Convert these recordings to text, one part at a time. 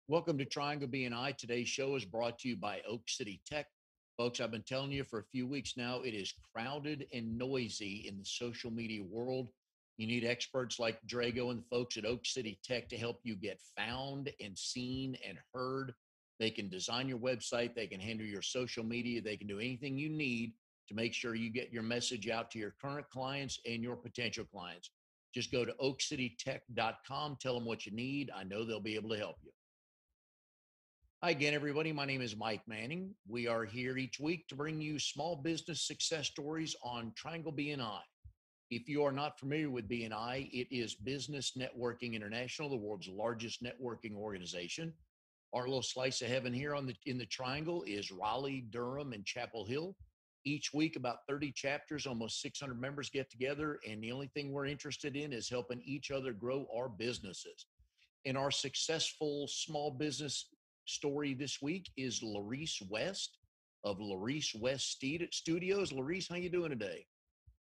Welcome to Triangle BNI. Today's show is brought to you by Oak City Tech. Folks, I've been telling you for a few weeks now, it is crowded and noisy in the social media world. You need experts like Drago and the folks at Oak City Tech to help you get found and seen and heard. They can design your website, they can handle your social media, they can do anything you need to make sure you get your message out to your current clients and your potential clients. Just go to oakcitytech.com, tell them what you need. I know they'll be able to help you. Hi again, everybody. My name is Mike Manning. We are here each week to bring you small business success stories on Triangle BNI. If you are not familiar with BNI, it is Business Networking International, the world's largest networking organization. Our little slice of heaven here in the Triangle is Raleigh, Durham, and Chapel Hill. Each week, about 30 chapters, almost 600 members get together, and the only thing we're interested in is helping each other grow our businesses. And our successful small business story this week is Laurece West of Laurece West Studios. Laurece, how you doing today?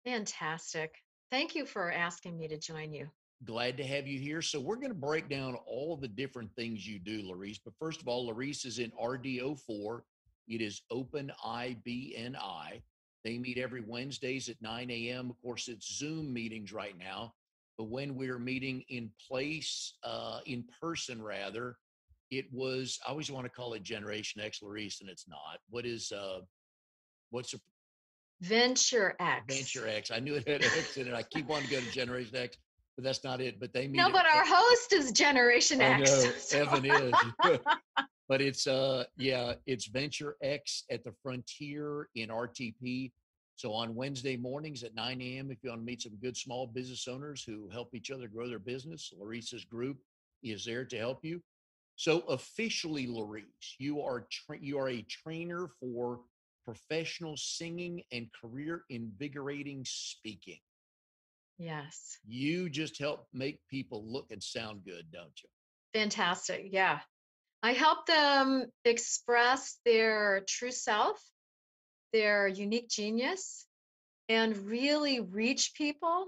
Fantastic. Thank you for asking me to join you. Glad to have you here. So we're going to break down all the different things you do, Laurece. But first of all, Laurece is in RDO4. It is Open IBNI. They meet every Wednesdays at 9 a.m. Of course, it's Zoom meetings right now. But when we're meeting in person rather, it was, I always want to call it Generation X, Laurece, and it's not. What's the Venture X. Venture X? I knew it had X in it. I keep wanting to go to Generation X, but that's not it. But they meet No, it. but our host is Generation I X. know So Evan is, but it's Venture X at the Frontier in RTP. So on Wednesday mornings at 9 a.m., if you want to meet some good small business owners who help each other grow their business, Laurece's group is there to help you. So officially, Laurece, you are a trainer for professional singing and career invigorating speaking. yes, You just help make people look and sound good, don't you? fantastic. Yeah. I help them express their true self, their unique genius, and really reach people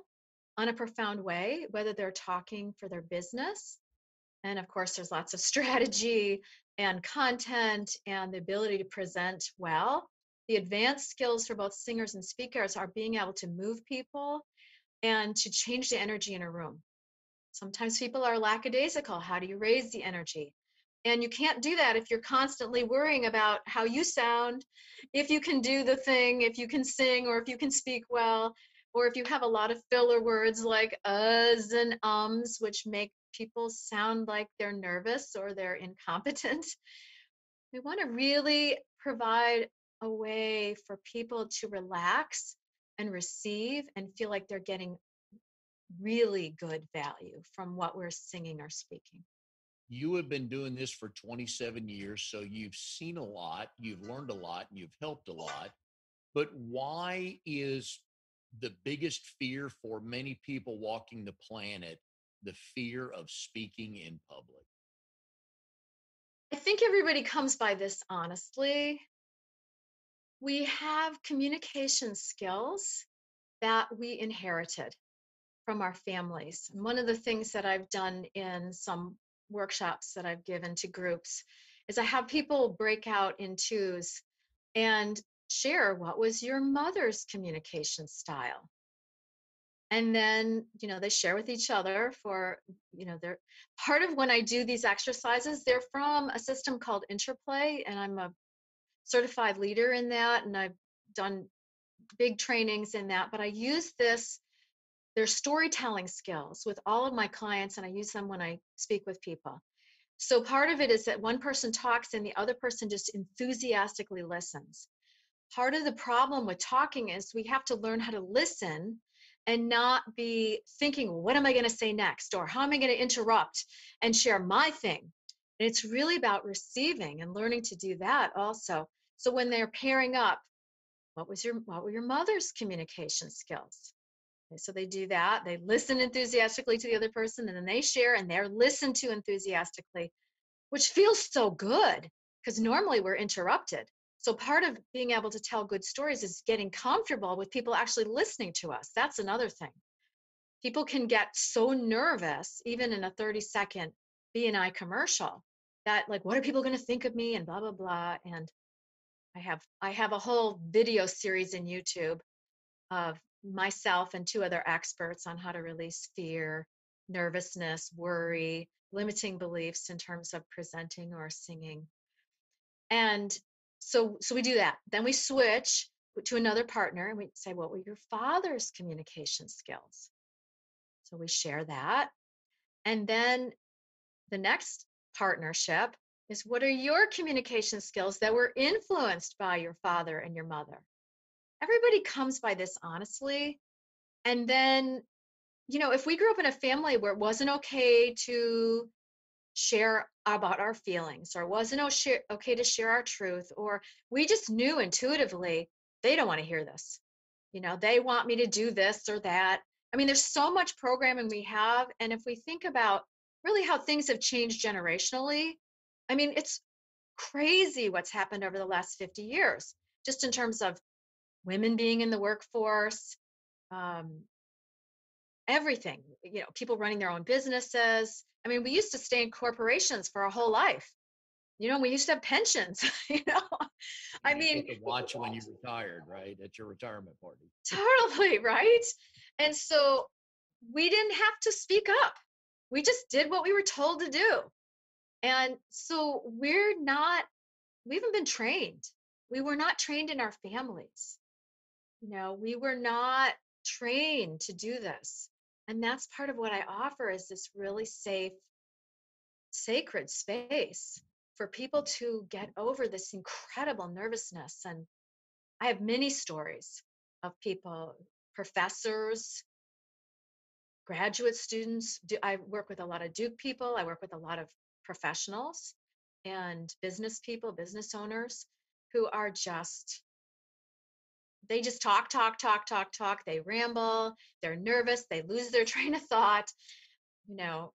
on a profound way, whether they're talking for their business. And of course, there's lots of strategy and content and the ability to present well. The advanced skills for both singers and speakers are being able to move people and to change the energy in a room. Sometimes people are lackadaisical. How do you raise the energy? And you can't do that if you're constantly worrying about how you sound, if you can do the thing, if you can sing, or if you can speak well, or if you have a lot of filler words like uhs and ums, which make people sound like they're nervous or they're incompetent. We want to really provide a way for people to relax and receive and feel like they're getting really good value from what we're singing or speaking. You have been doing this for 27 years, so you've seen a lot, you've learned a lot, and you've helped a lot. But why is the biggest fear for many people walking the planet the fear of speaking in public? I think everybody comes by this honestly. We have communication skills that we inherited from our families. And one of the things that I've done in some workshops that I've given to groups is I have people break out in twos and share what was your mother's communication style. And then, they share with each other for, they're part of when I do these exercises, they're from a system called Interplay, and I'm a certified leader in that, and I've done big trainings in that. But I use their storytelling skills with all of my clients, and I use them when I speak with people. So part of it is that one person talks and the other person just enthusiastically listens. Part of the problem with talking is we have to learn how to listen and not be thinking, what am I going to say next? Or how am I going to interrupt and share my thing? And it's really about receiving and learning to do that also. So when they're pairing up, what were your mother's communication skills? Okay, so they do that. They listen enthusiastically to the other person, and then they share and they're listened to enthusiastically, which feels so good because normally we're interrupted. So part of being able to tell good stories is getting comfortable with people actually listening to us. That's another thing. People can get so nervous, even in a 30-second BNI commercial, that like, what are people going to think of me and blah, blah, blah. And I have a whole video series in YouTube of myself and two other experts on how to release fear, nervousness, worry, limiting beliefs in terms of presenting or singing. And so we do that. Then we switch to another partner and we say, what were your father's communication skills? So we share that. And then the next partnership is, what are your communication skills that were influenced by your father and your mother? Everybody comes by this honestly. And then, if we grew up in a family where it wasn't okay to share about our feelings, or it wasn't okay to share our truth, or we just knew intuitively they don't want to hear this. They want me to do this or that. I mean, there's so much programming we have. And if we think about really how things have changed generationally, I mean, it's crazy what's happened over the last 50 years, just in terms of women being in the workforce, um, everything, people running their own businesses. I mean, we used to stay in corporations for our whole life. We used to have pensions, you know. I And you mean, get to watch when you retired, right? At your retirement party. totally, right? And so we didn't have to speak up. We just did what we were told to do. And so we haven't been trained. We were not trained in our families. We were not trained to do this. And that's part of what I offer, is this really safe, sacred space for people to get over this incredible nervousness. And I have many stories of people, professors, graduate students. I work with a lot of Duke people. I work with a lot of professionals and business people, business owners, who are they just talk, talk, talk, talk, talk. They ramble. They're nervous. They lose their train of thought. You know,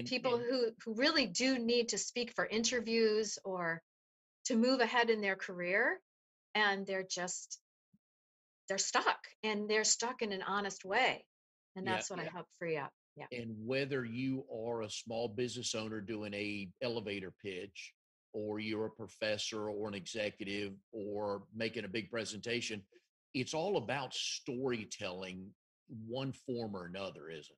People And who really do need to speak for interviews or to move ahead in their career, and they're stuck in an honest way. And yeah, that's what I help free up. Yeah. and whether you are a small business owner doing a elevator pitch, or you're a professor or an executive or making a big presentation, it's all about storytelling, one form or another, isn't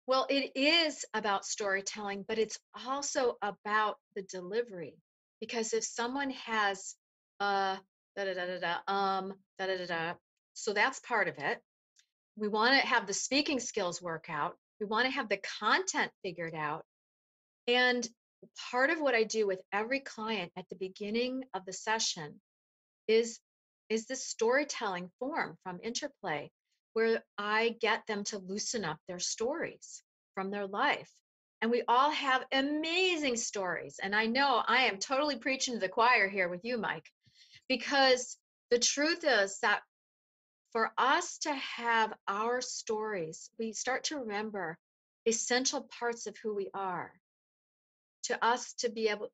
Well, it is about storytelling, but it's also about the delivery. Because if someone has da da da da da da da da da, so that's part of it. We want to have the speaking skills work out. We want to have the content figured out. And part of what I do with every client at the beginning of the session is is this storytelling form from Interplay, where I get them to loosen up their stories from their life. And we all have amazing stories. And I know I am totally preaching to the choir here with you, Mike, because the truth is that for us to have our stories, we start to remember essential parts of who we are, for us to be able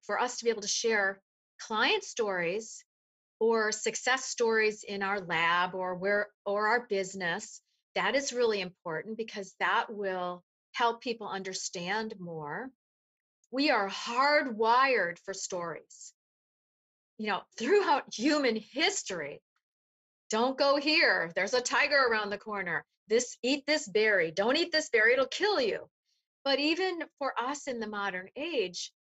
to share client stories or success stories in our lab or our business. That is really important, because that will help people understand more. We are hardwired for stories. Throughout human history, don't go here, there's a tiger around the corner, eat this berry, don't eat this berry, it'll kill you. But even for us in the modern age,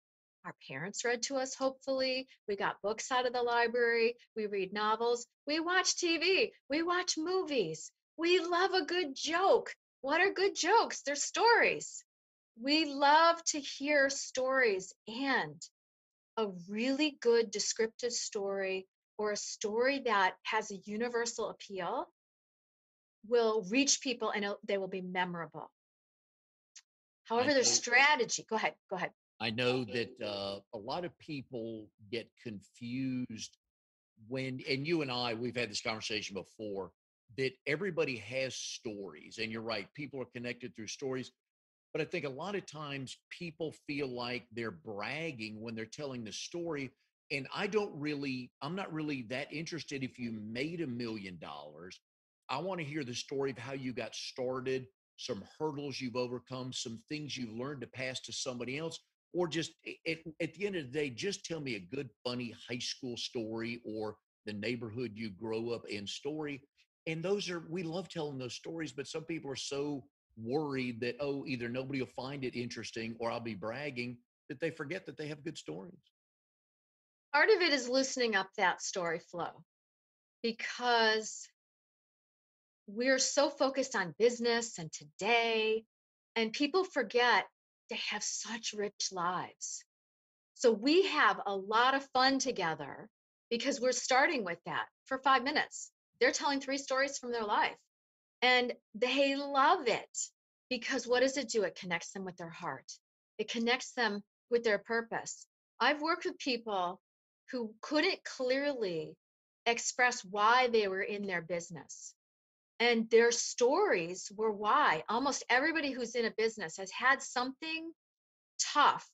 our parents read to us, hopefully. We got books out of the library. We read novels. We watch TV. We watch movies. We love a good joke. What are good jokes? They're stories. We love to hear stories, and a really good descriptive story, or a story that has a universal appeal, will reach people, and they will be memorable. it? However, there's strategy. Go ahead. Go ahead. I know that a lot of people get confused when, and you and I, we've had this conversation before, that everybody has stories. And you're right, people are connected through stories. But I think a lot of times people feel like they're bragging when they're telling the story. And I'm not really that interested if you made $1 million. I want to hear the story of how you got started, some hurdles you've overcome, some things you've learned to pass to somebody else, or just at the end of the day, just tell me a good, funny high school story or the neighborhood you grow up in story. And those are, we love telling those stories, but some people are so worried that, oh, either nobody will find it interesting or I'll be bragging, that they forget that they have good stories. Part of it is loosening up that story flow because we're so focused on business and today, and people forget they have such rich lives. So we have a lot of fun together because we're starting with that for 5 minutes. They're telling 3 stories from their life and they love it because what does it do? It connects them with their heart, it connects them with their purpose. I've worked with people who couldn't clearly express why they were in their business. And their stories were why. Almost everybody who's in a business has had something tough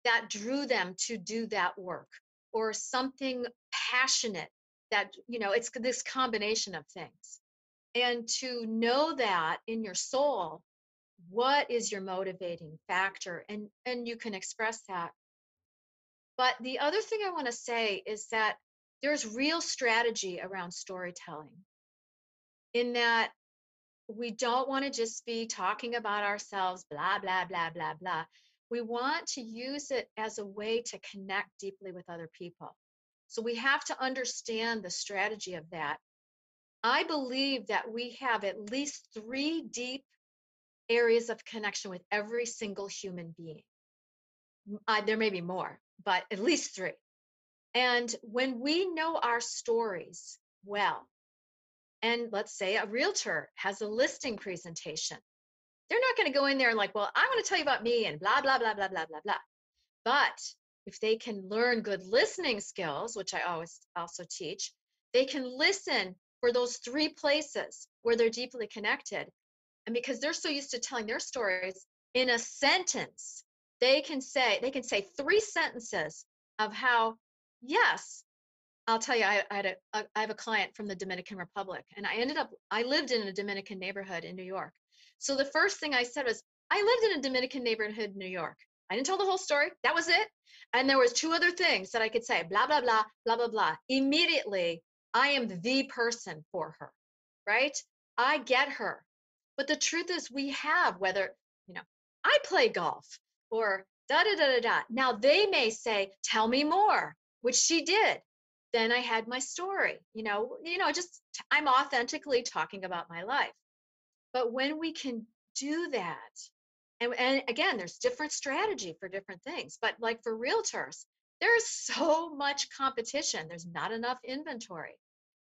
that drew them to do that work, or something passionate that, it's this combination of things. And to know that in your soul, what is your motivating factor? And you can express that. But the other thing I want to say is that there's real strategy around storytelling, in that we don't want to just be talking about ourselves, blah, blah, blah, blah, blah. We want to use it as a way to connect deeply with other people. So we have to understand the strategy of that. I believe that we have at least 3 deep areas of connection with every single human being. There may be more, but at least 3. And when we know our stories well, and let's say a realtor has a listing presentation, they're not going to go in there and like, well, I want to tell you about me and blah, blah, blah, blah, blah, blah, blah. But if they can learn good listening skills, which I always also teach, they can listen for those 3 places where they're deeply connected. And because they're so used to telling their stories in a sentence, they can say 3 sentences of how, yes, I'll tell you, I have a client from the Dominican Republic, and I lived in a Dominican neighborhood in New York. So the first thing I said was, I lived in a Dominican neighborhood in New York. I didn't tell the whole story. That was it. And there was 2 other things that I could say, blah, blah, blah, blah, blah, blah. Immediately, I am the person for her, right? I get her. But the truth is, we have, whether, you know, I play golf or da da da da da. Now they may say, tell me more, which she did. Then I had my story, just I'm authentically talking about my life. But when we can do that, and again, there's different strategy for different things, but like for realtors, there's so much competition, there's not enough inventory.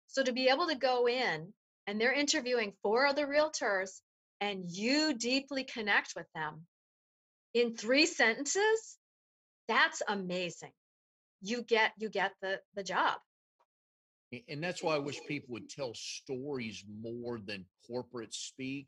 So to be able to go in and they're interviewing 4 other realtors and you deeply connect with them in 3 sentences, that's amazing. You get the job. And that's why I wish people would tell stories more than corporate speak.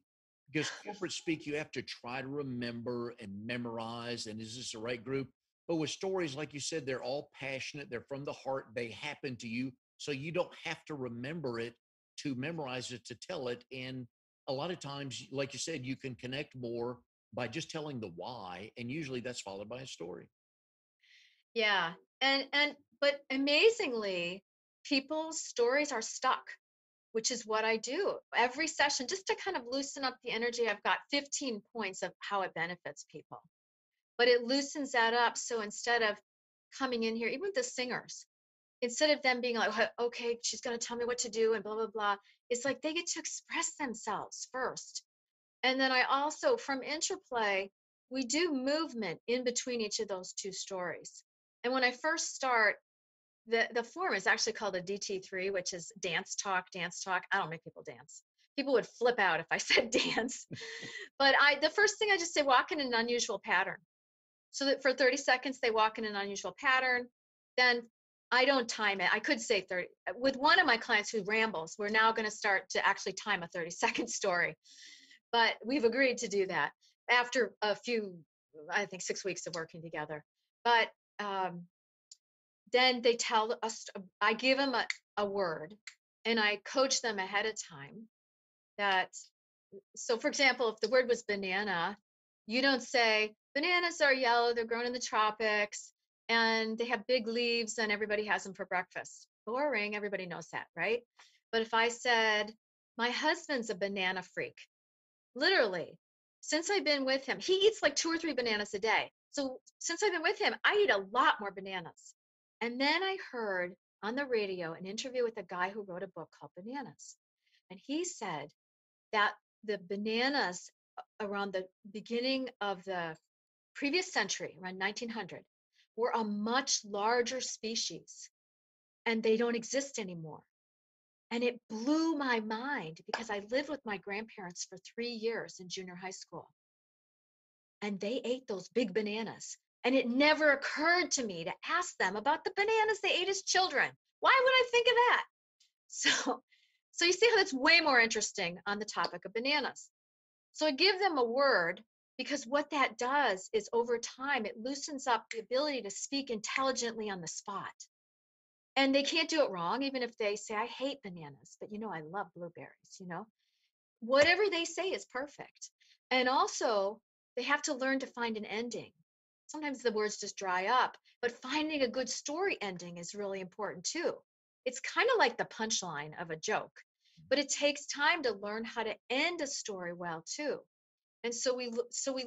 Because corporate speak, you have to try to remember and memorize. And is this the right group? But with stories, like you said, they're all passionate. They're from the heart. They happen to you. So you don't have to remember it to memorize it, to tell it. And a lot of times, like you said, you can connect more by just telling the why. And usually that's followed by a story. Yeah. But amazingly, people's stories are stuck, which is what I do every session just to kind of loosen up the energy. I've got 15 points of how it benefits people, but it loosens that up. So instead of coming in here, even with the singers, instead of them being like, okay, she's going to tell me what to do and blah, blah, blah, it's like they get to express themselves first. And then I also, from interplay, we do movement in between each of those 2 stories. And when I first start, the form is actually called a DT3, which is dance talk, dance talk. I don't make people dance. People would flip out if I said dance. But the first thing I just say, walk in an unusual pattern. So that for 30 seconds, they walk in an unusual pattern. Then I don't time it. I could say 30. With one of my clients who rambles, we're now going to start to actually time a 30-second story. But we've agreed to do that after a few, I think 6 weeks of working together. But then they tell us, I give them a word and I coach them ahead of time that, so for example, if the word was banana, you don't say, Bananas are yellow, they're grown in the tropics, and they have big leaves, and everybody has them for breakfast. Boring, everybody knows that, right? But if I said, my husband's a banana freak, literally, since I've been with him, he eats like 2 or 3 bananas a day. So since I've been with him, I eat a lot more bananas. And then I heard on the radio an interview with a guy who wrote a book called Bananas. And he said that the bananas around the beginning of the previous century, around 1900, were a much larger species and they don't exist anymore. And it blew my mind because I lived with my grandparents for 3 years in junior high school and they ate those big bananas. And it never occurred to me to ask them about the bananas they ate as children. Why would I think of that? So, so you see how that's way more interesting on the topic of bananas. So I give them a word because what that does is over time, it loosens up the ability to speak intelligently on the spot. And they can't do it wrong, even if they say, I hate bananas, but I love blueberries. Whatever they say is perfect. And also, they have to learn to find an ending. Sometimes the words just dry up, but finding a good story ending is really important too. It's kind of like the punchline of a joke, but it takes time to learn how to end a story well too. And so we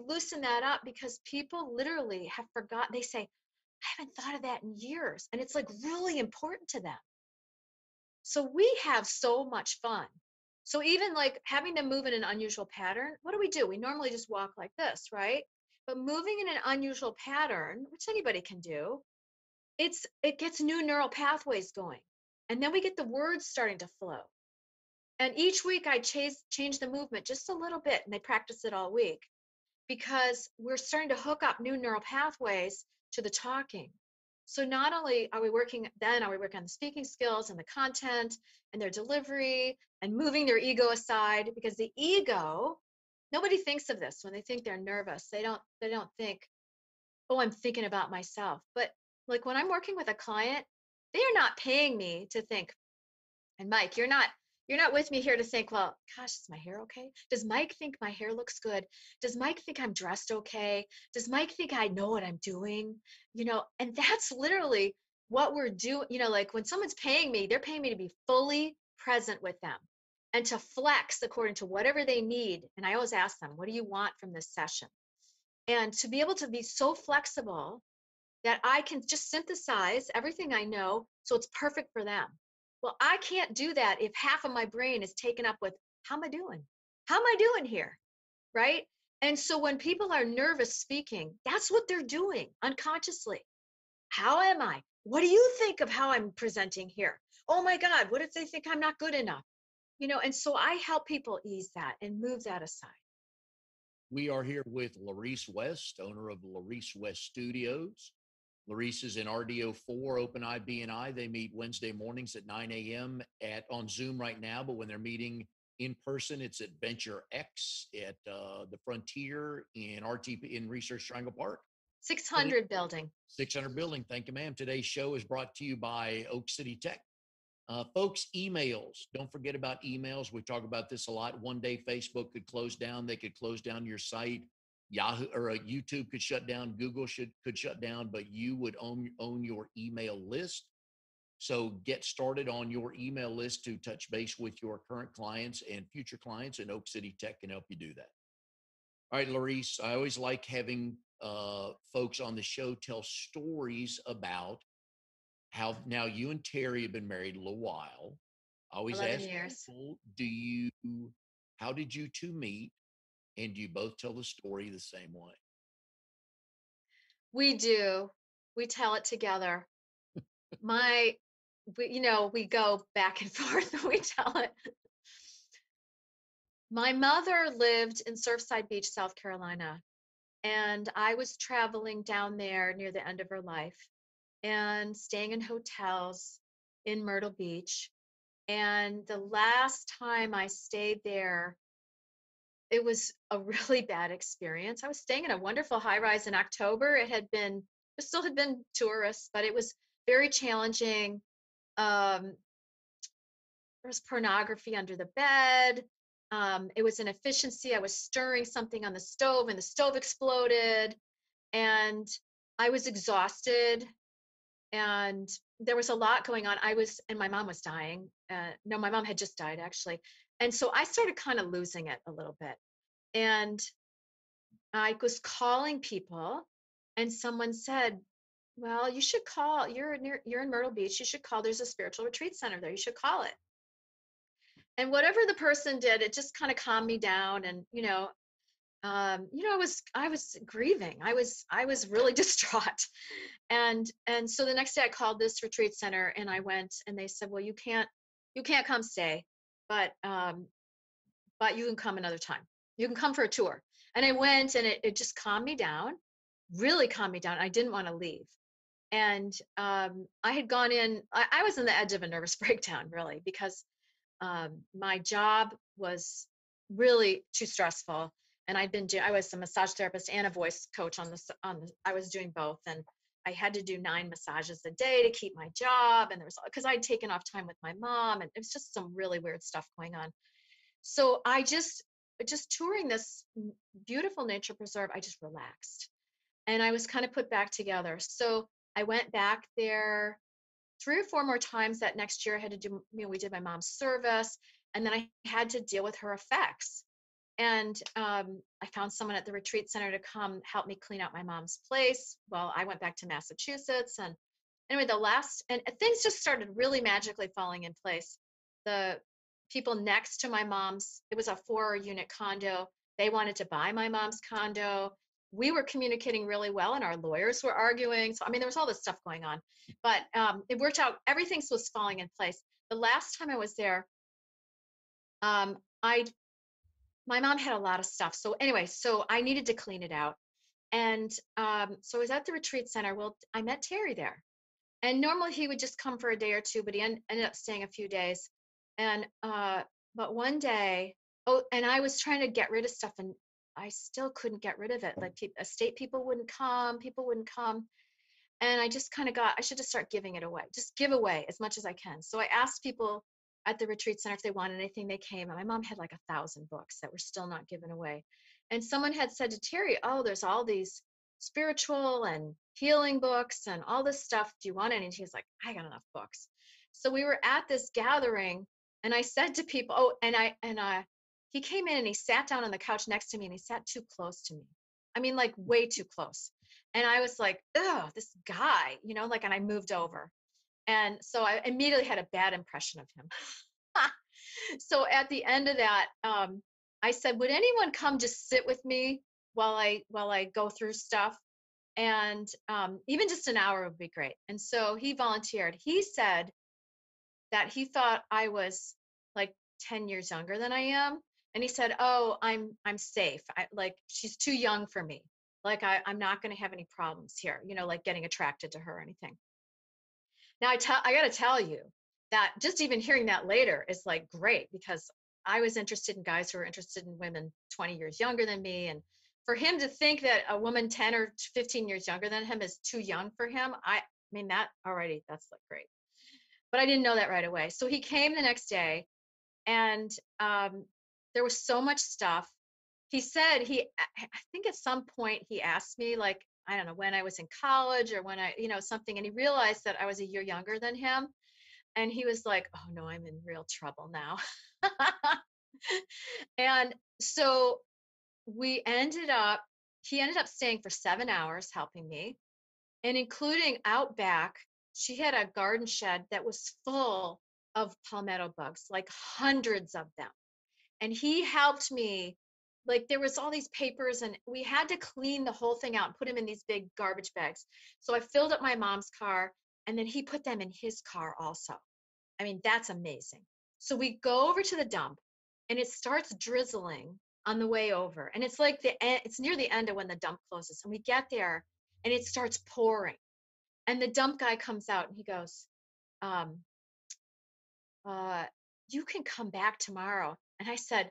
loosen that up because people literally have forgotten. They say, I haven't thought of that in years, and it's like really important to them. So we have so much fun. So even like having to move in an unusual pattern, what do? We normally just walk like this, right? But moving in an unusual pattern, which anybody can do, it gets new neural pathways going. And then we get the words starting to flow. And each week I change the movement just a little bit, and they practice it all week because we're starting to hook up new neural pathways to the talking. So not only are we working on the speaking skills and the content and their delivery and moving their ego aside, because the ego, nobody thinks of this when they think they're nervous. They don't think, oh, I'm thinking about myself. But like when I'm working with a client, they are not paying me to think, and Mike, you're not with me here to think, well, gosh, is my hair okay? Does Mike think my hair looks good? Does Mike think I'm dressed okay? Does Mike think I know what I'm doing? And that's literally what we're doing. Like when someone's paying me, they're paying me to be fully present with them and to flex according to whatever they need. And I always ask them, what do you want from this session? And to be able to be so flexible that I can just synthesize everything I know so it's perfect for them. Well, I can't do that if half of my brain is taken up with how am I doing? How am I doing here? Right? And so when people are nervous speaking, that's what they're doing unconsciously. How am I? What do you think of how I'm presenting here? Oh my God, what if they think I'm not good enough? And so I help people ease that and move that aside. We are here with Laurece West, owner of Laurece West Studios. Laurece is in RDO4, OpenEye BNI. They meet Wednesday mornings at 9 a.m. on Zoom right now, but when they're meeting in person, it's at Venture X at the Frontier in RTP in Research Triangle Park. 600 building. 600 building. Thank you, ma'am. Today's show is brought to you by Oak City Tech. Folks, emails. Don't forget about emails. We talk about this a lot. One day Facebook could close down. They could close down your site. Yahoo or YouTube could shut down. Google could shut down, but you would own your email list. So get started on your email list to touch base with your current clients and future clients, and Oak City Tech can help you do that. All right, Laurece, I always like having folks on the show tell stories about how now you and Terry have been married a little while. I always 11 ask years. people, how did you two meet? And do you both tell the story the same way? We do. We tell it together. My, we go back and forth and we tell it. My mother lived in Surfside Beach, South Carolina, and I was traveling down there near the end of her life and staying in hotels in Myrtle Beach. And the last time I stayed there, it was a really bad experience. I was staying in a wonderful high rise in October. It still had been tourists, but it was very challenging. Um, there was pornography under the bed. It was inefficiency. I was stirring something on the stove and the stove exploded. and I was exhausted, and there was a lot going on. And my mom was dying. No, my mom had just died actually. And so I started kind of losing it a little bit. And I was calling people, and someone said, well, you should call. You're in Myrtle Beach. You should call. There's a spiritual retreat center there. You should call it. And whatever the person did, it just kind of calmed me down. And I was grieving. I was really distraught. And so the next day I called this retreat center and I went, and they said, well, you can't come stay, but you can come another time. You can come for a tour. And I went, and it just calmed me down, really calmed me down. I didn't want to leave. And I had gone in, I was on the edge of a nervous breakdown, really, because my job was really too stressful. And I was a massage therapist and a voice coach I was doing both. And I had to do 9 massages a day to keep my job. And because I'd taken off time with my mom, and it was just some really weird stuff going on. So I just touring this beautiful nature preserve, I just relaxed, and I was kind of put back together. So I went back there 3 or 4 more times that next year. I had to do, we did my mom's service, and then I had to deal with her effects. And I found someone at the retreat center to come help me clean out my mom's place. Well, I went back to Massachusetts, and anyway, and things just started really magically falling in place. The people next to my mom's, it was a 4-unit condo. They wanted to buy my mom's condo. We were communicating really well, and our lawyers were arguing. So, I mean, there was all this stuff going on, but it worked out. Everything was falling in place. The last time I was there, um, I my mom had a lot of stuff. So anyway, so I needed to clean it out. And so I was at the retreat center. Well, I met Terry there. And normally he would just come for a day or two, but he ended up staying a few days. And but one day, oh, and I was trying to get rid of stuff, and I still couldn't get rid of it. Like estate people wouldn't come, people wouldn't come. And I just kind of I should just start giving it away, just give away as much as I can. So I asked people at the retreat center if they wanted anything. They came, and my mom had like 1,000 books that were still not given away. And someone had said to Terry, oh, there's all these spiritual and healing books and all this stuff. Do you want any? And he was like, I got enough books. So we were at this gathering, and I said to people, oh, he came in and he sat down on the couch next to me, and he sat too close to me. I mean, like way too close. And I was like, oh, this guy, and I moved over. And so I immediately had a bad impression of him. So at the end of that, I said, would anyone come just sit with me while I go through stuff? And even just an hour would be great. And so he volunteered. He said that he thought I was like 10 years younger than I am. And he said, oh, I'm safe. She's too young for me. Like I'm not going to have any problems here, like getting attracted to her or anything. Now I got to tell you that just even hearing that later is like great, because I was interested in guys who were interested in women 20 years younger than me. And for him to think that a woman 10 or 15 years younger than him is too young for him, I mean, that's like great. But I didn't know that right away. So he came the next day, and there was so much stuff. He said I think at some point he asked me, like, I don't know, when I was in college or when something, and he realized that I was a year younger than him. And he was like, oh no, I'm in real trouble now. And so he ended up staying for 7 hours helping me, and including out back, she had a garden shed that was full of palmetto bugs, like hundreds of them. And he helped me. Like there was all these papers, and we had to clean the whole thing out and put them in these big garbage bags. So I filled up my mom's car, and then he put them in his car also. I mean, that's amazing. So we go over to the dump, and it starts drizzling on the way over. And it's like it's near the end of when the dump closes. And we get there, and it starts pouring. And the dump guy comes out, and he goes, um, you can come back tomorrow. And I said,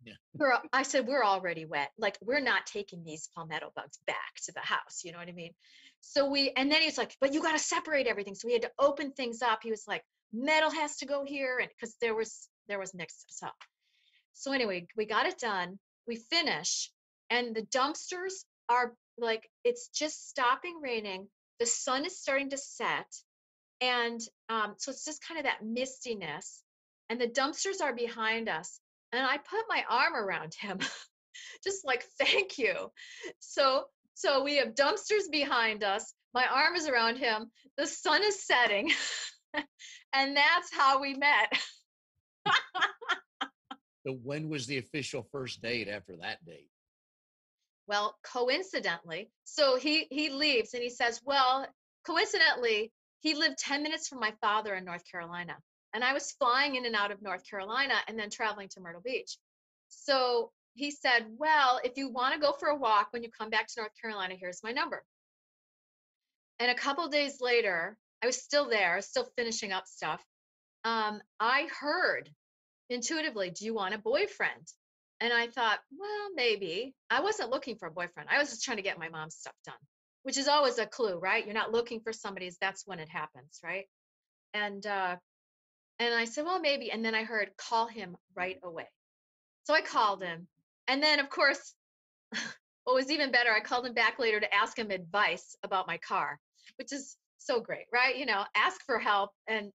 Yeah. we're already wet. Like, we're not taking these palmetto bugs back to the house. You know what I mean? And then he's like, but you got to separate everything. So we had to open things up. He was like, metal has to go here. And because there was mixed stuff. So anyway, we got it done. We finish, and the dumpsters are like, it's just stopping raining. The sun is starting to set. And so it's just kind of that mistiness. And the dumpsters are behind us. And I put my arm around him, just like, thank you. So we have dumpsters behind us. My arm is around him. The sun is setting. And that's how we met. So when was the official first date after that date? Well, coincidentally, so he leaves and he says, well, coincidentally, he lived 10 minutes from my father in North Carolina. And I was flying in and out of North Carolina and then traveling to Myrtle Beach. So he said, well, if you want to go for a walk when you come back to North Carolina, here's my number. And a couple days later, I was still there, still finishing up stuff. I heard intuitively, do you want a boyfriend? And I thought, well, maybe. I wasn't looking for a boyfriend. I was just trying to get my mom's stuff done, which is always a clue, right? You're not looking for somebody's, that's when it happens, right? And and I said, well, maybe. And then I heard, call him right away. So I called him. And then of course, what was even better, I called him back later to ask him advice about my car, which is so great, right? Ask for help and,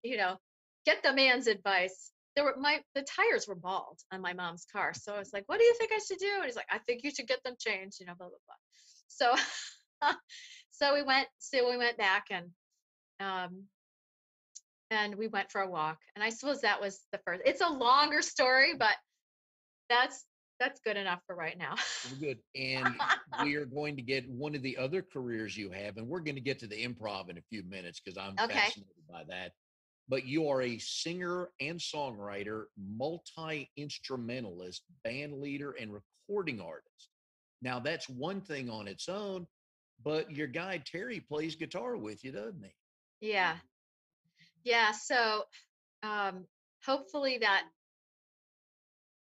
get the man's advice. The tires were bald on my mom's car. So I was like, what do you think I should do? And he's like, I think you should get them changed, blah, blah, blah. So, so we went back um, and we went for a walk. And I suppose that was the first, it's a longer story, but that's, that's good enough for right now. Well, good. And we are going to get one of the other careers you have, and we're going to get to the improv in a few minutes because I'm Okay. fascinated by that. But you are a singer and songwriter, multi instrumentalist, band leader, and recording artist. Now, that's one thing on its own, but your guy Terry plays guitar with you, doesn't he? Yeah. Yeah. So um, hopefully that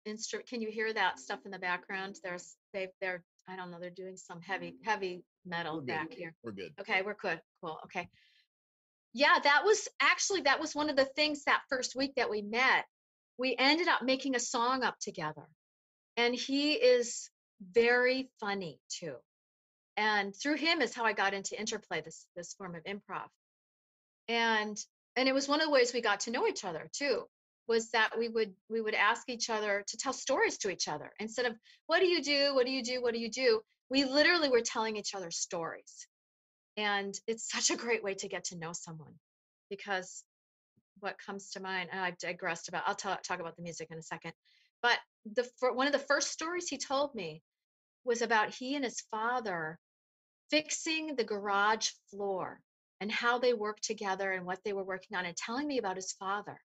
instrument, can you hear that stuff in the background? They're, I don't know, they're doing some heavy metal We're good. back here. We're good. Okay, we're good. Cool. Okay. Yeah, that was one of the things that first week that we met. We ended up making a song up together. And he is very funny too. And through him is how I got into interplay, this form of improv. And it was one of the ways we got to know each other too, was that we would ask each other to tell stories to each other instead of, what do you do, what do you do, what do you do. We literally were telling each other stories. And it's such a great way to get to know someone, because what comes to mind, and I've digressed about, talk about the music in a second, but one of the first stories he told me was about he and his father fixing the garage floor and how they worked together and what they were working on, and telling me about his father.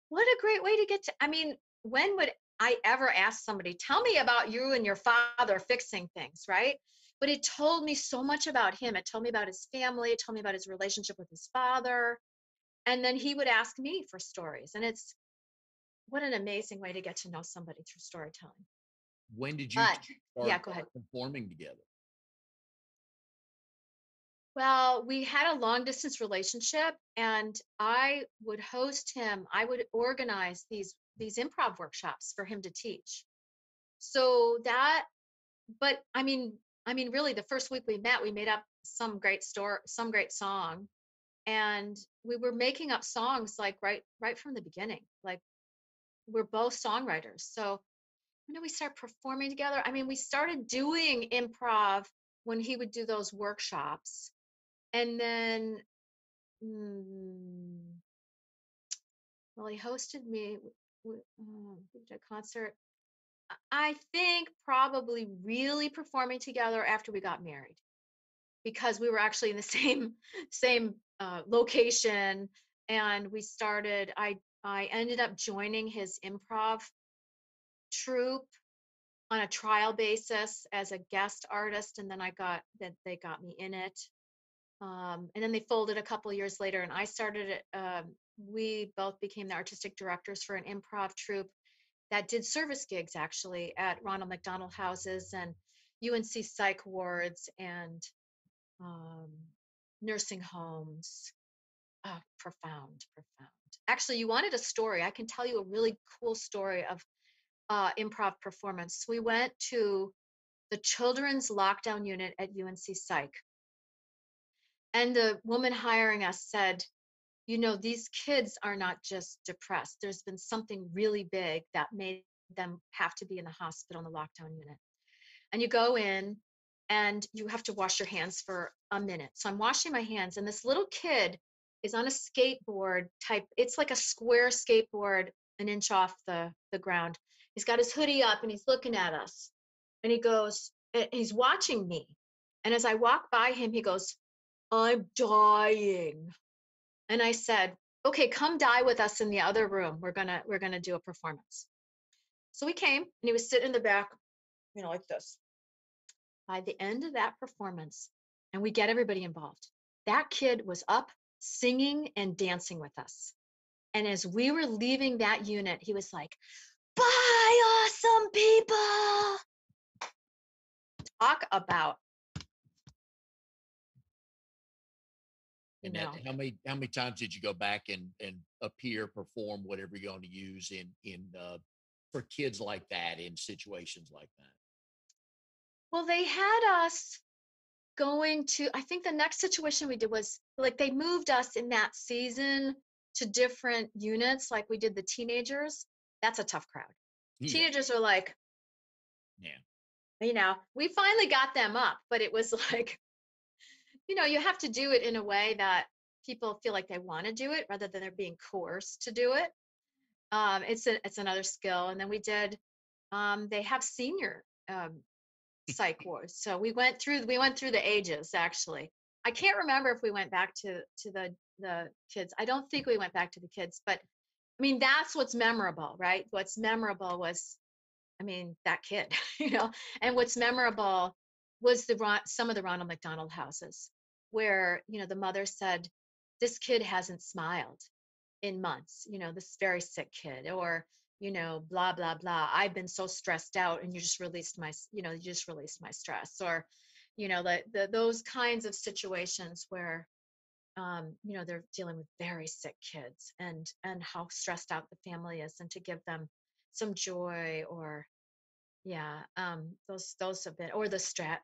What a great way to get to, I mean, when would I ever ask somebody, tell me about you and your father fixing things, right? But it told me so much about him. It told me about his family. It told me about his relationship with his father. And then he would ask me for stories. And it's, what an amazing way to get to know somebody through storytelling. When did you But yeah, start go ahead. performing together? Well, we had a long distance relationship, and I would host him. I would organize these improv workshops for him to teach. So that, but I mean, really, the first week we met, we made up some great song, and we were making up songs like right from the beginning. Like, we're both songwriters. So when did we start performing together? I mean, we started doing improv when he would do those workshops, and then mm, well, he hosted me. We did a concert. I think probably really performing together after we got married, because we were actually in the same location, and we started. I ended up joining his improv troupe on a trial basis as a guest artist, and then they got me in it. And then they folded a couple of years later, and I started it. We both became the artistic directors for an improv troupe that did service gigs actually at Ronald McDonald houses and UNC psych wards and um, nursing homes. Oh, profound, profound. Actually, you wanted a story. I can tell you a really cool story of improv performance. We went to the children's lockdown unit at UNC Psych. And the woman hiring us said, these kids are not just depressed. There's been something really big that made them have to be in the hospital in the lockdown unit. And you go in and you have to wash your hands for a minute. So I'm washing my hands, and this little kid is on a skateboard type. It's like a square skateboard, an inch off the ground. He's got his hoodie up and he's looking at us. And he goes, and he's watching me. And as I walk by him, he goes, "I'm dying." And I said, "Okay, come die with us in the other room. We're gonna do a performance." So we came, and he was sitting in the back, like this. By the end of that performance, and we get everybody involved, that kid was up singing and dancing with us. And as we were leaving that unit, he was like, "Bye, awesome people." Talk about, you And that, know, how many times did you go back and appear, perform, whatever you're going to use for kids like that in situations like that? well, they had us going to, I think the next situation we did was like they moved us in that season to different units, like we did the teenagers. That's a tough crowd. Yeah, Teenagers are like, yeah, we finally got them up, but it was like, you have to do it in a way that people feel like they want to do it rather than they're being coerced to do it. It's another skill. And then we did, they have senior psych wards. So we went through the ages actually. I can't remember if we went back to the kids. I don't think we went back to the kids, but I mean that's what's memorable, right? What's memorable was, I mean, that kid, and what's memorable was some of the Ronald McDonald houses where, the mother said, "This kid hasn't smiled in months, this very sick kid," or, blah, blah, blah. "I've been so stressed out and you just released my stress," or, those kinds of situations where, they're dealing with very sick kids and how stressed out the family is, and to give them some joy, or yeah, those have been, or the staff.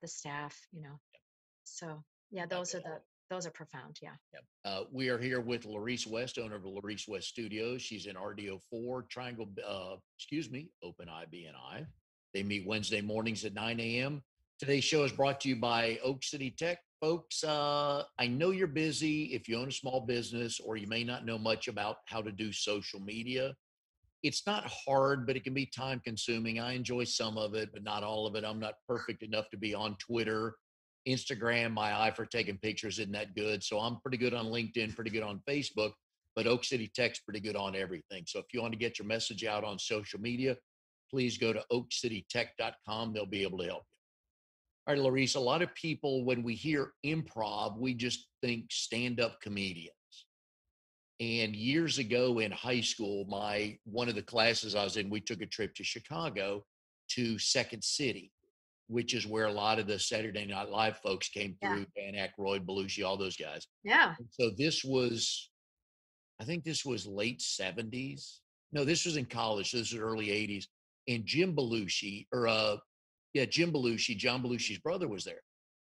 So yeah, I bet. those are profound. Yeah. Yep. We are here with Laurece West, owner of Laurece West Studios. She's in RDO4 Triangle, Open IBNI. They meet Wednesday mornings at 9 a.m. Today's show is brought to you by Oak City Tech. Folks, I know you're busy if you own a small business, or you may not know much about how to do social media. It's not hard, but it can be time consuming. I enjoy some of it, but not all of it. I'm not perfect enough to be on Twitter, Instagram. My eye for taking pictures isn't that good. So I'm pretty good on LinkedIn, pretty good on Facebook, but Oak City Tech's pretty good on everything. So if you want to get your message out on social media, please go to oakcitytech.com. They'll be able to help you. All right, Laurece, a lot of people, when we hear improv, we just think stand-up comedian. And years ago in high school, one of the classes I was in, we took a trip to Chicago to Second City, which is where a lot of the Saturday Night Live folks came Yeah. through, Dan Aykroyd, Belushi, all those guys. Yeah. And so I think this was late 70s. No, this was in college. So this was early 80s. And Jim Belushi, Jim Belushi, John Belushi's brother, was there.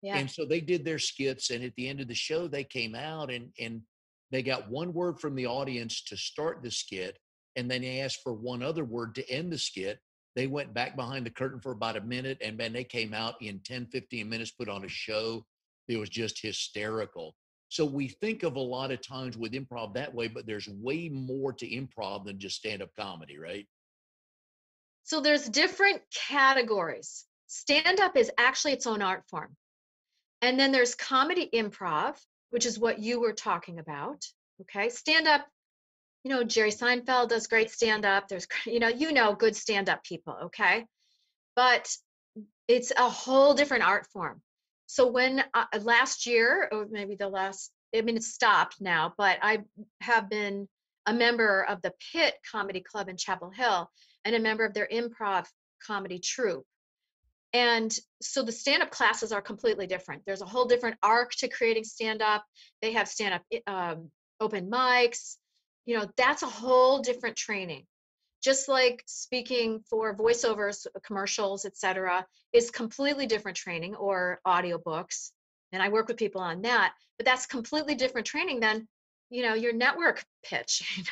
Yeah. And so they did their skits, and at the end of the show, they came out and they got one word from the audience to start the skit, and then they asked for one other word to end the skit. They went back behind the curtain for about a minute, and then they came out in 10, 15 minutes, put on a show. It was just hysterical. So we think of a lot of times with improv that way, but there's way more to improv than just stand-up comedy, right? So there's different categories. Stand up is actually its own art form. And then there's comedy improv, which is what you were talking about. Okay. Stand up, Jerry Seinfeld does great stand up. There's, good stand up people. Okay. But it's a whole different art form. So when last year, or maybe it's stopped now, but I have been a member of the Pit Comedy Club in Chapel Hill and a member of their improv comedy troupe. And so the stand-up classes are completely different. There's a whole different arc to creating stand-up. They have stand-up open mics. That's a whole different training. just like speaking for voiceovers, commercials, etc., is completely different training, or audiobooks. And I work with people on that, but that's completely different training than, your network pitch,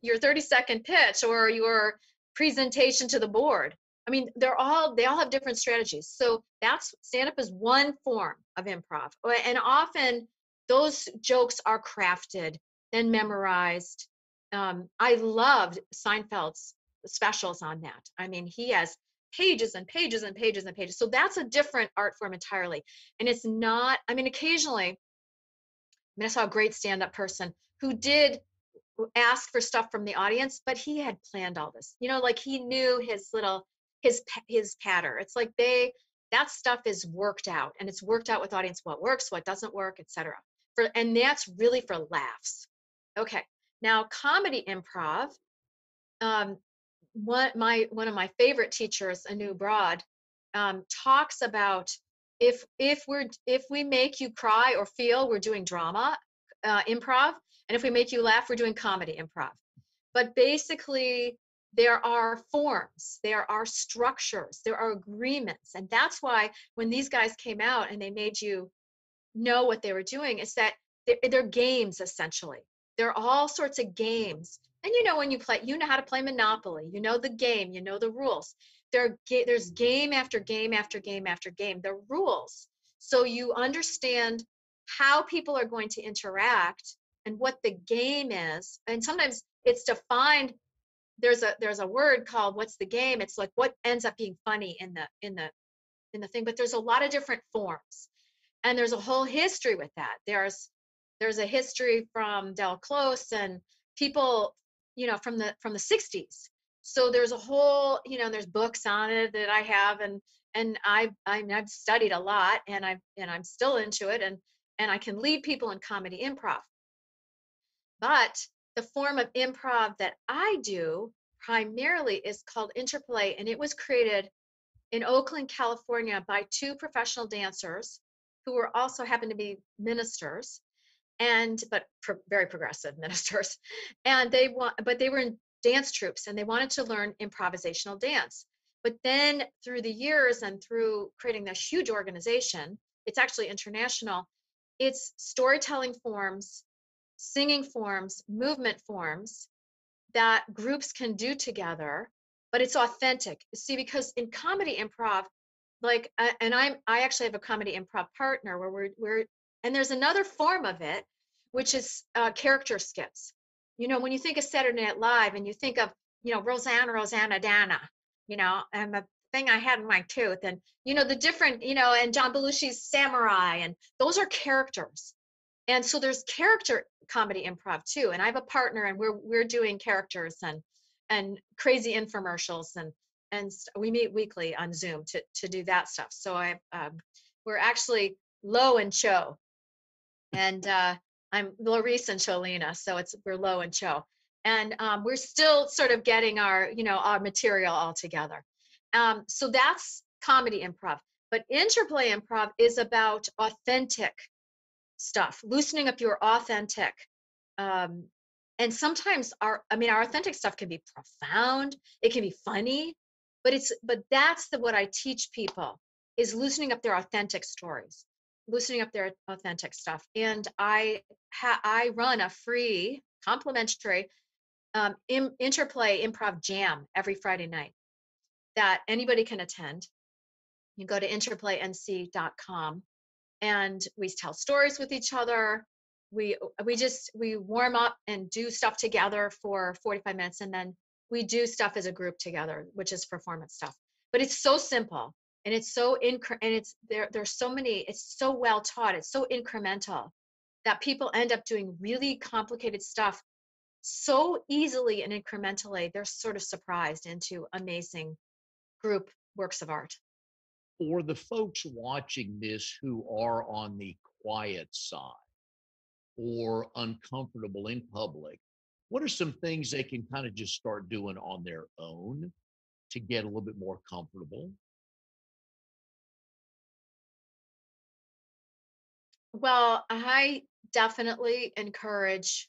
your 30-second pitch or your presentation to the board. I mean, they all have different strategies. So that's stand up is one form of improv. And often those jokes are crafted, then memorized. I loved Seinfeld's specials on that. I mean, he has pages and pages and pages and pages. So that's a different art form entirely. And it's not, I mean, occasionally, I saw a great stand-up person who did ask for stuff from the audience, but he had planned all this. Like he knew his patter. It's like that stuff is worked out, and it's worked out with audience, what works, what doesn't work, etc. And that's really for laughs. Okay. Now, comedy improv, um, one of my favorite teachers, Anu Broad, talks about if we make you cry or feel, we're doing drama improv, and if we make you laugh, we're doing comedy improv. But basically, there are forms, there are structures, there are agreements, and that's why when these guys came out and they made you know what they were doing, is that they're games essentially. They're all sorts of games. And when you play, you know how to play Monopoly, you know the game, you know the rules. There's game after game after game after game. The rules. So you understand how people are going to interact and what the game is. And sometimes it's defined. There's a word called what's the game. It's like what ends up being funny in the thing. But there's a lot of different forms. And there's a whole history with that. There's a history from Del Close and people, from the 60s. So there's a whole, there's books on it that I have, and I've studied a lot, and I'm still into it, and I can lead people in comedy improv. But the form of improv that I do primarily is called interplay, and it was created in Oakland, California, by two professional dancers who were also happened to be ministers, but very progressive ministers. And but they were in dance troupes, and they wanted to learn improvisational dance. But then through the years and through creating this huge organization, it's actually international. It's storytelling forms, singing forms, movement forms that groups can do together, but it's authentic. See, because in comedy improv, and I actually have a comedy improv partner where and there's another form of it, which is character skits. When you think of Saturday Night Live and you think of, Rosanna Dana, and the thing I had in my tooth, and, the different, and John Belushi's Samurai, and those are characters. And so there's character comedy improv too. And I have a partner, and we're doing characters and crazy infomercials, and we meet weekly on Zoom to do that stuff. So we're actually Lo and Cho, and I'm Laurece and Cholina. So we're Lo and Cho, and we're still sort of getting our material all together. So that's comedy improv. But interplay improv is about authentic stuff, loosening up your authentic. And sometimes our authentic stuff can be profound, it can be funny, but that's what I teach people, is loosening up their authentic stories, loosening up their authentic stuff. And I run a free complimentary interplay improv jam every Friday night that anybody can attend. You go to interplaync.com, and we tell stories with each other. We warm up and do stuff together for 45 minutes, and then we do stuff as a group together, which is performance stuff. But it's so simple, and it's so there's so many, it's so well taught, it's so incremental that people end up doing really complicated stuff so easily and incrementally. They're sort of surprised into amazing group works of art. For the folks watching this who are on the quiet side or uncomfortable in public, what are some things they can kind of just start doing on their own to get a little bit more comfortable? Well, I definitely encourage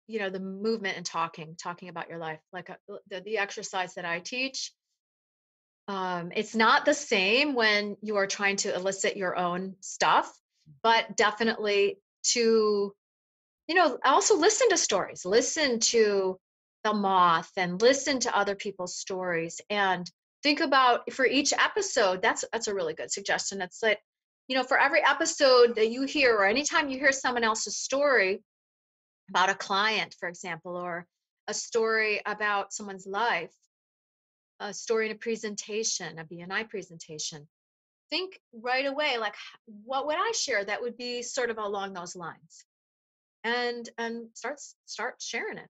the movement and talking about your life, like the exercise that I teach. It's not the same when you are trying to elicit your own stuff, but definitely to, also listen to stories, listen to the moth and listen to other people's stories and think about for each episode. That's a really good suggestion. It's like, for every episode that you hear, or anytime you hear someone else's story about a client, for example, or a story about someone's life, a story in a presentation, a BNI presentation, think right away, like, what would I share that would be sort of along those lines? And start sharing it.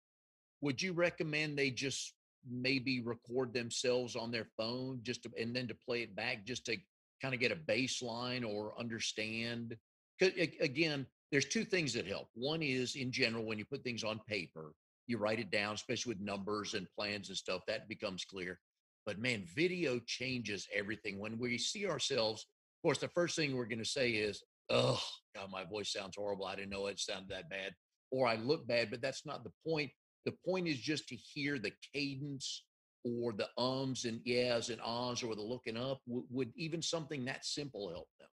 Would you recommend they just maybe record themselves on their phone just to, and then to play it back just to kind of get a baseline or understand? 'Cause again, there's two things that help. One is in general, when you put things on paper, you write it down, especially with numbers and plans and stuff, that becomes clear. But man, video changes everything. When we see ourselves, of course, the first thing we're going to say is, oh, God, my voice sounds horrible. I didn't know it sounded that bad. Or I look bad, but that's not the point. The point is just to hear the cadence or the ums and yeahs and ahs or the looking up. Would even something that simple help them?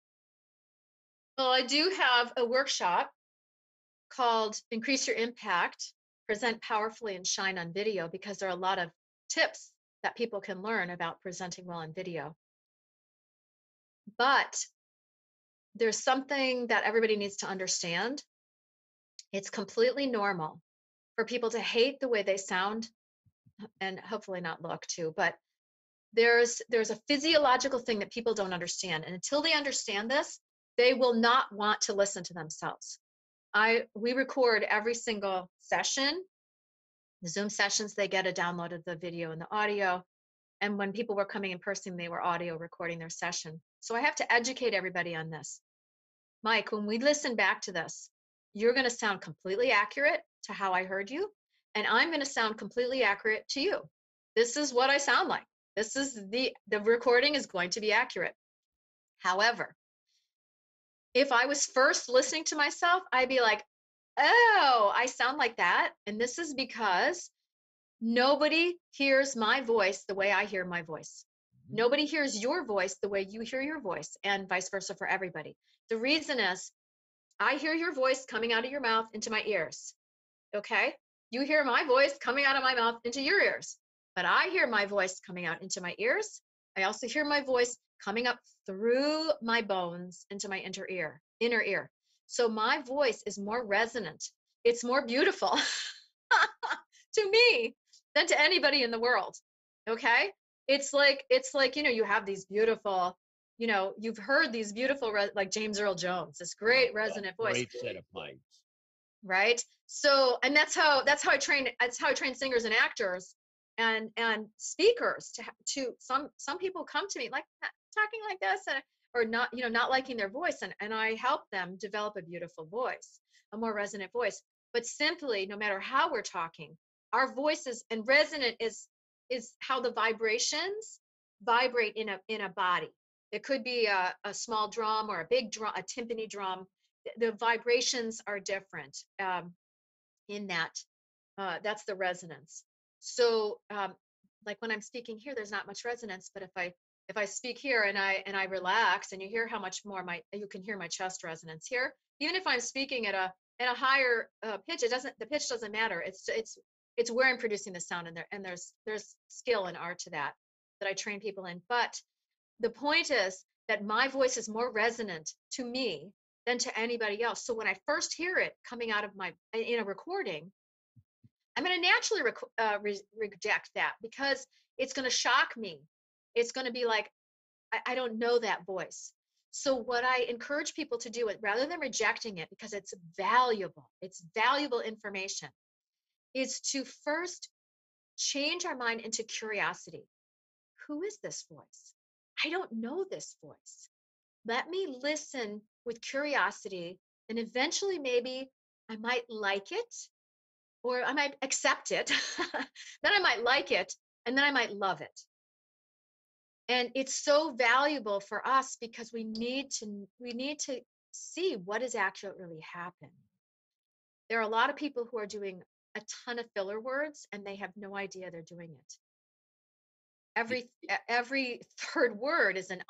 Well, I do have a workshop called Increase Your Impact, Present Powerfully and Shine on Video, because there are a lot of tips that people can learn about presenting well on video. But there's something that everybody needs to understand. It's completely normal for people to hate the way they sound and hopefully not look too, but there's a physiological thing that people don't understand. And until they understand this, they will not want to listen to themselves. We record every single session. The Zoom sessions, they get a download of the video and the audio. And when people were coming in person, they were audio recording their session. So I have to educate everybody on this. Mike, when we listen back to this, you're going to sound completely accurate to how I heard you, and I'm going to sound completely accurate to you. This is what I sound like. This is the recording is going to be accurate. However, if I was first listening to myself, I'd be like, oh, I sound like that. And this is because nobody hears my voice the way I hear my voice. Nobody hears your voice the way you hear your voice, and vice versa for everybody. The reason is I hear your voice coming out of your mouth into my ears. Okay? You hear my voice coming out of my mouth into your ears. But I hear my voice coming out into my ears. I also hear my voice coming up through my bones into my inner ear. So my voice is more resonant. It's more beautiful to me than to anybody in the world. Okay? It's like, you have these beautiful, you've heard these beautiful, like James Earl Jones, this great resonant voice, Great set of pipes. right? So, and that's how I train singers and actors and speakers to some people come to me like talking like this, or not, not liking their voice, and I help them develop a beautiful voice, a more resonant voice. But simply, no matter how we're talking, our voices, and resonant is how the vibrations vibrate in a body. It could be a small drum or a big drum, a timpani drum. The vibrations are different, in that. That's the resonance. So, like when I'm speaking here, there's not much resonance. But if I speak here and I relax, and you hear how much more you can hear my chest resonance here. Even if I'm speaking at a higher pitch, the pitch doesn't matter. It's where I'm producing the sound, and there's skill and art to that I train people in. But the point is that my voice is more resonant to me than to anybody else. So when I first hear it coming out of in a recording, I'm going to naturally reject that, because it's going to shock me. It's going to be like, I don't know that voice. So what I encourage people to do, rather than rejecting it because it's valuable information, is to first change our mind into curiosity. Who is this voice? I don't know this voice. Let me listen with curiosity, and eventually maybe I might like it, or I might accept it. Then I might like it, and then I might love it. And it's so valuable for us because we need to see what is actually really happening. There are a lot of people who are doing a ton of filler words and they have no idea they're doing it. Yeah. Every third word is an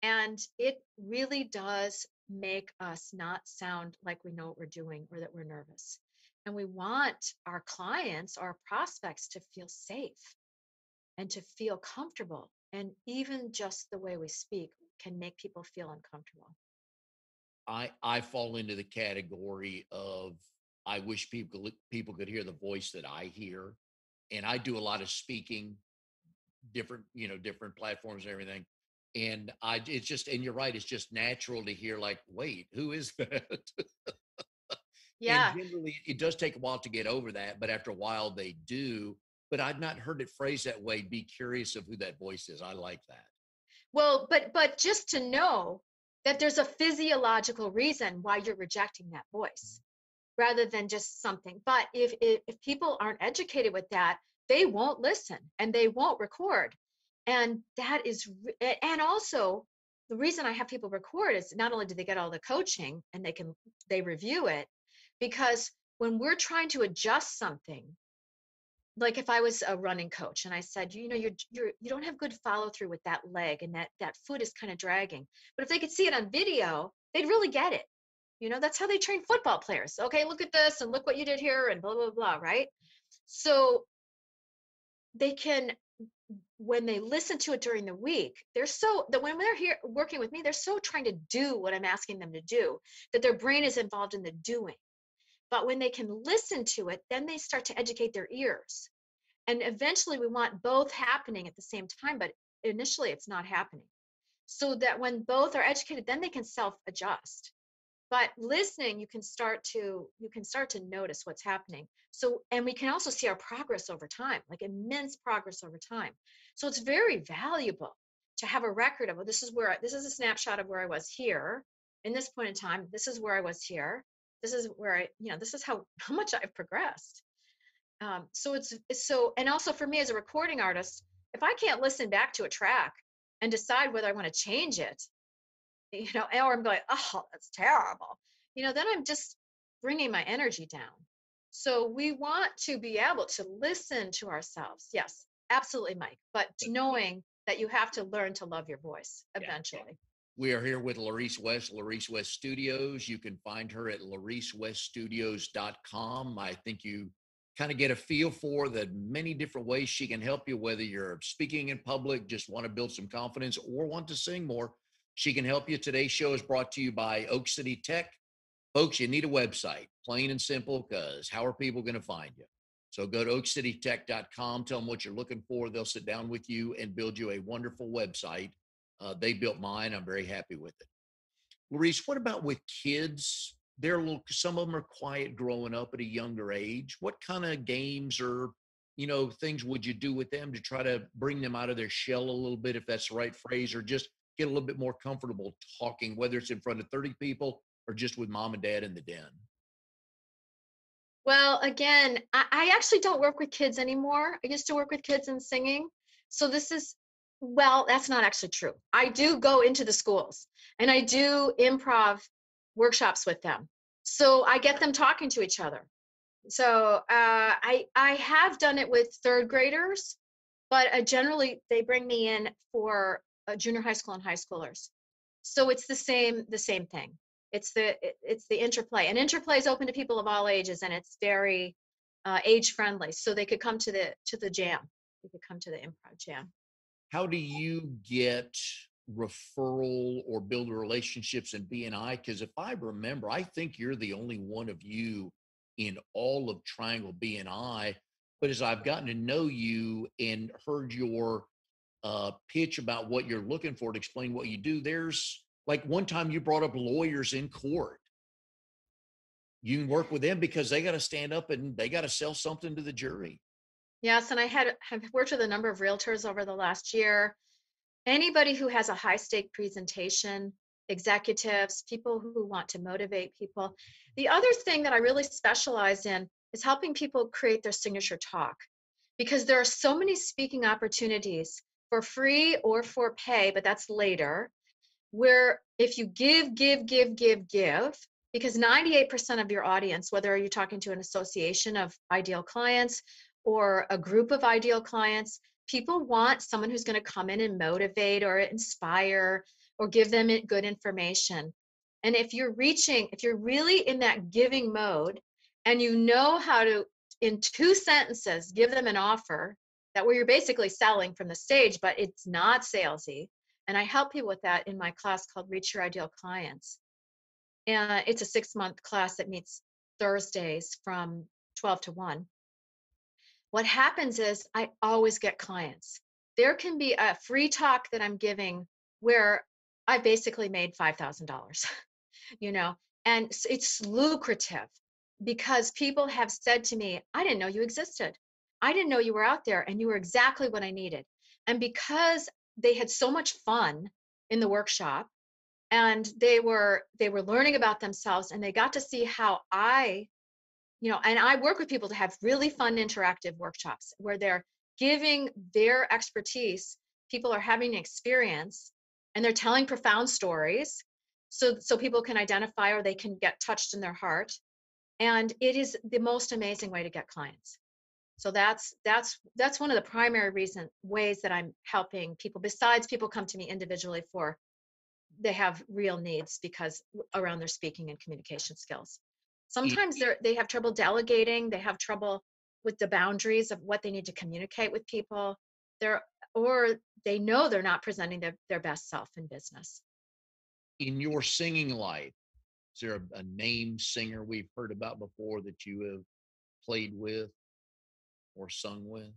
and it really does make us not sound like we know what we're doing or that we're nervous. And we want our clients, our prospects to feel safe and to feel comfortable. And even just the way we speak can make people feel uncomfortable. I fall into the category of I wish people could hear the voice that I hear, and I do a lot of speaking, different platforms and everything. And it's just, and you're right, it's just natural to hear like, wait, who is that? And Yeah. generally, it does take a while to get over that, but after a while, they do. But I've not heard it phrased that way. Be curious of who that voice is. I like that. Well, but just to know that there's a physiological reason why you're rejecting that voice rather than just something. But if people aren't educated with that, they won't listen and they won't record. And that is and also the reason I have people record is not only do they get all the coaching and they review it, because when we're trying to adjust something, like if I was a running coach and I said, you don't have good follow through with that leg and that foot is kind of dragging. But if they could see it on video, they'd really get it. That's how they train football players. Okay, look at this and look what you did here and blah, blah, blah, right? So they can, when they listen to it during the week, they're so that when they're here working with me, they're so trying to do what I'm asking them to do that their brain is involved in the doing. But when they can listen to it, then they start to educate their ears. And eventually we want both happening at the same time, but initially it's not happening. So that when both are educated, then they can self-adjust. But listening, you can start to notice what's happening. So, and we can also see our progress over time, like immense progress over time. So it's very valuable to have a record of, well, this is a snapshot of where I was here in this point in time. This is where I was here. This is where this is how much I've progressed. So it's so, and also for me as a recording artist, if I can't listen back to a track and decide whether I want to change it, or I'm going, oh, that's terrible, then I'm just bringing my energy down. So we want to be able to listen to ourselves. Yes, absolutely, Mike. But knowing that you have to learn to love your voice Yeah. eventually. We are here with Laurece West Studios. You can find her at laureceweststudios.com. I think you kind of get a feel for the many different ways she can help you, whether you're speaking in public, just want to build some confidence, or want to sing more. She can help you. Today's show is brought to you by Oak City Tech. Folks, you need a website, plain and simple, because how are people going to find you? So go to oakcitytech.com, tell them what you're looking for. They'll sit down with you and build you a wonderful website. They built mine. I'm very happy with it. Laurece, what about with kids? Some of them are quiet growing up at a younger age. What kind of games or, things would you do with them to try to bring them out of their shell a little bit, if that's the right phrase, or just get a little bit more comfortable talking, whether it's in front of 30 people or just with mom and dad in the den? Well, again, I actually don't work with kids anymore. I used to work with kids in singing. So well, that's not actually true. I do go into the schools and I do improv workshops with them. So I get them talking to each other. So I have done it with third graders, but generally they bring me in for junior high school and high schoolers. So it's the same thing. It's the interplay, and interplay is open to people of all ages, and it's very age friendly. So they could come to the jam. They could come to the improv jam. How do you get referral or build relationships in BNI? Because if I remember, I think you're the only one of you in all of Triangle BNI. But as I've gotten to know you and heard your pitch about what you're looking for to explain what you do, there's like one time you brought up lawyers in court. You can work with them because they got to stand up and they got to sell something to the jury. Yes, and I have worked with a number of realtors over the last year. Anybody who has a high stake presentation, executives, people who want to motivate people. The other thing that I really specialize in is helping people create their signature talk, because there are so many speaking opportunities for free or for pay, but that's later, where if you give, because 98% of your audience, whether you're talking to an association of ideal clients or a group of ideal clients, people want someone who's going to come in and motivate or inspire or give them good information. And if you're really in that giving mode and you know how to, in 2 sentences, give them an offer that where you're basically selling from the stage, but it's not salesy. And I help people with that in my class called Reach Your Ideal Clients. And it's a 6-month class that meets Thursdays from 12 to 1. What happens is I always get clients. There can be a free talk that I'm giving where I basically made $5,000, you know, and it's lucrative because people have said to me, I didn't know you existed. I didn't know you were out there and you were exactly what I needed. And because they had so much fun in the workshop, and they were learning about themselves, and they got to see how and I work with people to have really fun interactive workshops where they're giving their expertise. People are having an experience and they're telling profound stories so people can identify or they can get touched in their heart. And it is the most amazing way to get clients. So that's one of the primary ways that I'm helping people, besides people come to me individually for they have real needs because around their speaking and communication skills. Y- Sometimes they have trouble delegating, they have trouble with the boundaries of what they need to communicate with people. They're or they know they're not presenting their best self in business. In your singing life, is there a name singer we've heard about before that you have played with or sung with?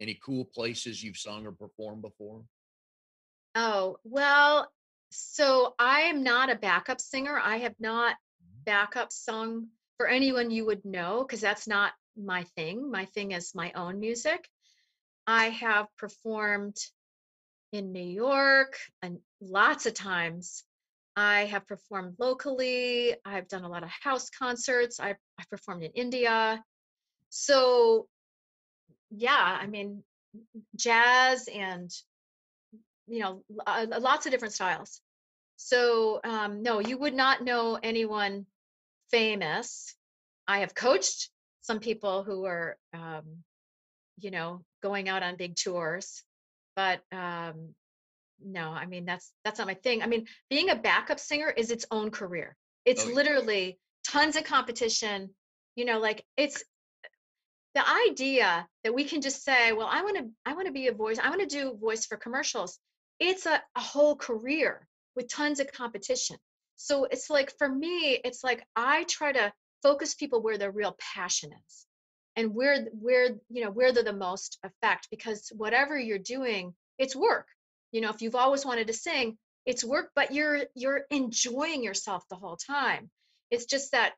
Any cool places you've sung or performed before? Oh, well, so I am not a backup singer. I have not Mhm. backup sung for anyone you would know because that's not my thing. My thing is my own music. I have performed in New York and lots of times. I have performed locally. I've done a lot of house concerts. I've performed in India. So, yeah, I mean, jazz and, lots of different styles. So, no, you would not know anyone famous. I have coached some people who are, going out on big tours, but no, I mean that's not my thing. I mean, being a backup singer is its own career. It's Oh, literally tons of competition. Like it's the idea that we can just say, well, I want to be a voice. I want to do voice for commercials. It's a whole career with tons of competition. So it's like for me, it's like I try to focus people where their real passion is and where they're the most effect because whatever you're doing, it's work. If you've always wanted to sing, it's work, but you're enjoying yourself the whole time. It's just that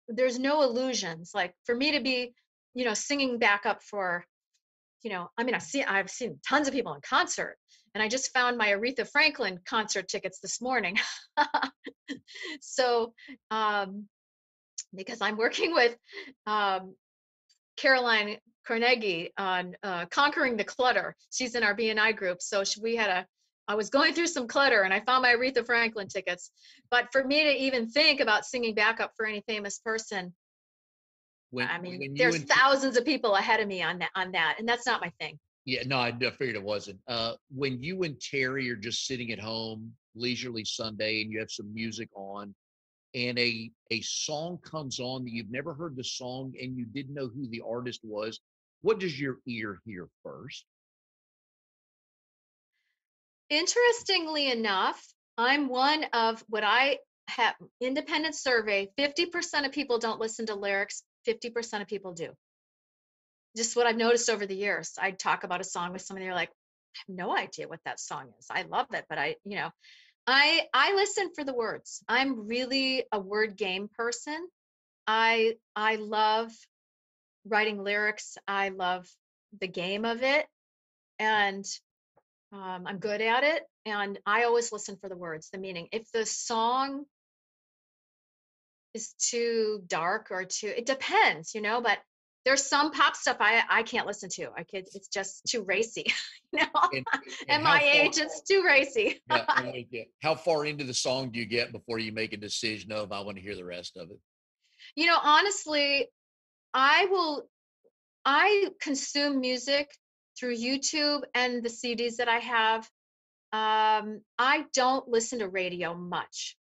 there's no illusions. Like for me to be, singing backup for, I mean, I've seen tons of people in concert, and I just found my Aretha Franklin concert tickets this morning. So, um, because I'm working with um, Caroline Carnegie on Conquering the Clutter. She's in our BNI group. So I was going through some clutter and I found my Aretha Franklin tickets. But for me to even think about singing backup for any famous person, when I mean, when you there's and thousands of people ahead of me on that, and that's not my thing. yeah, no, I figured it wasn't. When you and Terry are just sitting at home, leisurely Sunday, and you have some music on, and a song comes on that you've never heard the song and you didn't know who the artist was, what does your ear hear first? Interestingly enough, I'm one of what I have independent survey, 50% of people don't listen to lyrics, 50% of people do. Just what I've noticed over the years. I talk about a song with somebody, they're like, I have no idea what that song is. I love it, but I listen for the words. I'm really a word game person. I love writing lyrics. I love the game of it. And I'm good at it. And I always listen for the words, the meaning. If the song is too dark or too, it depends, but There's some pop stuff I can't listen to. It's just too racy. You know, And at how my far? age, it's too racy. Yeah, I'm with you. How far into the song do you get before you make a decision of I want to hear the rest of it? You know, honestly, I will. I consume music through YouTube and the CDs that I have. I don't listen to radio much.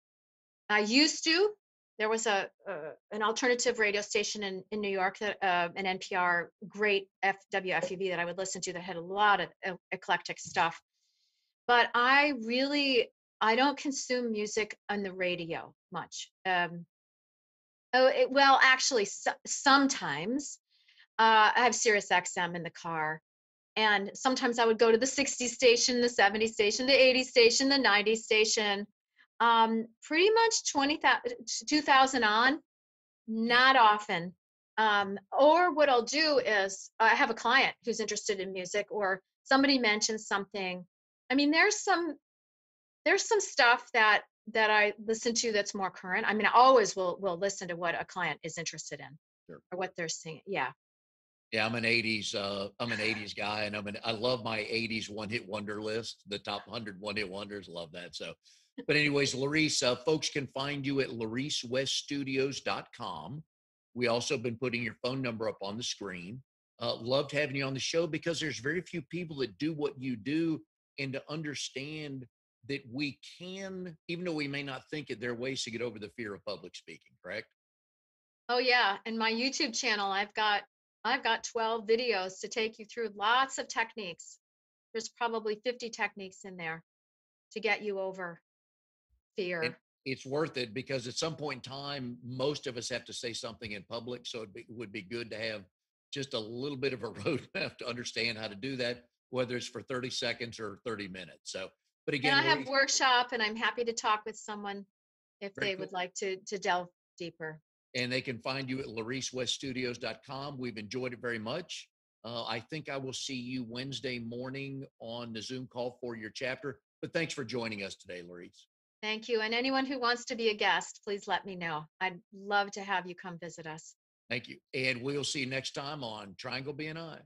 I used to. There was an alternative radio station in New York that an NPR great WFUV that I would listen to that had a lot of eclectic stuff. But I don't consume music on the radio much. Well, actually, sometimes I have Sirius XM in the car, and sometimes I would go to the 60s station, the 70s station, the 80s station, the 90s station. Pretty much 2000 on, Yeah. not often. Or what I'll do is I have a client who's interested in music, or somebody mentions something. I mean, there's some stuff that I listen to that's more current. I mean, I always will listen to what a client is interested in Sure. or what they're singing. Yeah. Yeah, I'm an 80s guy, and I love my 80s one-hit wonder list, the top 100 one-hit wonders. Love that. So, but anyways, Laurece, folks can find you at lauriceweststudios.com. We also been putting your phone number up on the screen. Loved having you on the show because there's very few people that do what you do, and to understand that we can, even though we may not think it, there are ways to get over the fear of public speaking, correct? Oh yeah, and my YouTube channel, I've got 12 videos to take you through lots of techniques. There's probably 50 techniques in there to get you over And fear. it's worth it because at some point in time, most of us have to say something in public. So it would be good to have just a little bit of a roadmap to understand how to do that, whether it's for 30 seconds or 30 minutes. So, but And again, I have Lori, workshop, and I'm happy to talk with someone if very they cool. would like to delve deeper. And they can find you at lauriceweststudios.com. We've enjoyed it very much. I think I will see you Wednesday morning on the Zoom call for your chapter. But thanks for joining us today, Laurece. Thank you. And anyone who wants to be a guest, please let me know. I'd love to have you come visit us. Thank you. And we'll see you next time on Triangle BNI.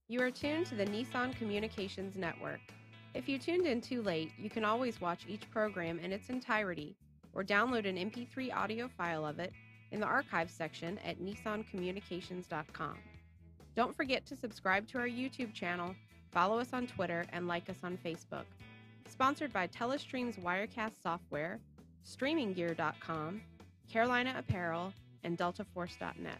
You are tuned to the Nissan Communications Network. If you tuned in too late, you can always watch each program in its entirety or download an MP3 audio file of it in the archives section at nissancommunications.com. Don't forget to subscribe to our YouTube channel, follow us on Twitter, and like us on Facebook. Sponsored by Telestream's Wirecast software, StreamingGear.com, Carolina Apparel, and DeltaForce.net.